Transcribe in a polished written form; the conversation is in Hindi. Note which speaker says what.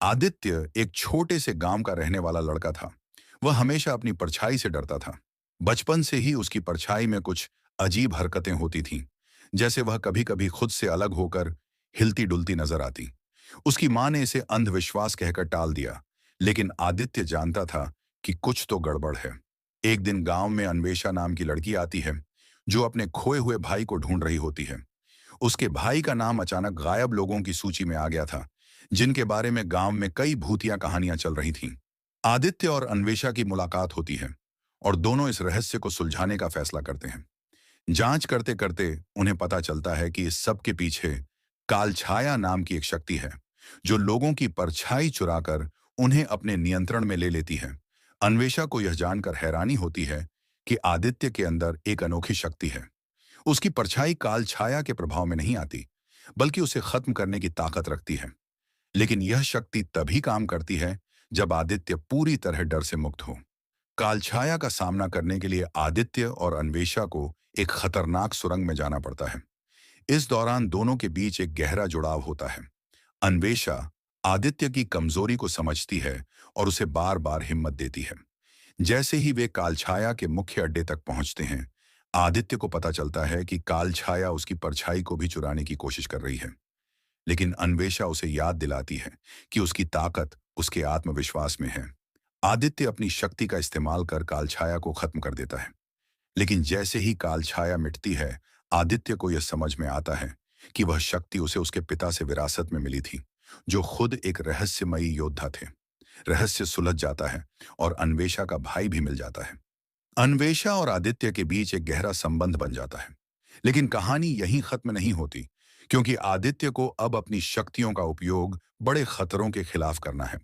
Speaker 1: आदित्य एक छोटे से गांव का रहने वाला लड़का था। वह हमेशा अपनी परछाई से डरता था। बचपन से ही उसकी परछाई में कुछ अजीब हरकतें होती थीं, जैसे वह कभी-कभी खुद से अलग होकर हिलती-डुलती नजर आती। उसकी मां ने इसे अंधविश्वास कहकर टाल दिया, लेकिन आदित्य जानता था कि कुछ तो गड़बड़ है। एक दिन गांव में अन्वेषा नाम की लड़की आती है, जो अपने खोए हुए भाई को ढूंढ रही होती है। उसके भाई का नाम अचानक गायब लोगों की सूची में आ गया था, जिनके बारे में गांव में कई भूतिया कहानियां चल रही थीं। आदित्य और अन्वेषा की मुलाकात होती है और दोनों इस रहस्य को सुलझाने का फैसला करते हैं। जांच करते करते उन्हें पता चलता है कि इस सब के पीछे कालछाया नाम की एक शक्ति है, जो लोगों की परछाई चुराकर उन्हें अपने नियंत्रण में ले लेती है। अन्वेषा को यह जानकर हैरानी होती है कि आदित्य के अंदर एक अनोखी शक्ति है। उसकी परछाई काल छाया के प्रभाव में नहीं आती, बल्कि उसे खत्म करने की ताकत रखती है। लेकिन यह शक्ति तभी काम करती है जब आदित्य पूरी तरह डर से मुक्त हो। काल छाया का सामना करने के लिए आदित्य और अन्वेषा को एक खतरनाक सुरंग में जाना पड़ता है। इस दौरान दोनों के बीच एक गहरा जुड़ाव होता है। अन्वेषा आदित्य की कमजोरी को समझती है और उसे बार बार हिम्मत देती है। जैसे ही वे कालछाया के मुख्य अड्डे तक पहुंचते हैं, आदित्य को पता चलता है कि कालछाया उसकी परछाई को भी चुराने की कोशिश कर रही है। लेकिन अन्वेषा उसे याद दिलाती है कि उसकी ताकत उसके आत्मविश्वास में है। आदित्य अपनी शक्ति का इस्तेमाल कर कालछाया को खत्म कर देता है। लेकिन जैसे ही कालछाया मिटती है, आदित्य को यह समझ में आता है कि वह शक्ति उसे उसके पिता से विरासत में मिली थी, जो खुद एक रहस्यमयी योद्धा थे। रहस्य सुलझ जाता है और अन्वेषा का भाई भी मिल जाता है। अन्वेषा और आदित्य के बीच एक गहरा संबंध बन जाता है। लेकिन कहानी यहीं खत्म नहीं होती, क्योंकि आदित्य को अब अपनी शक्तियों का उपयोग बड़े खतरों के खिलाफ करना है।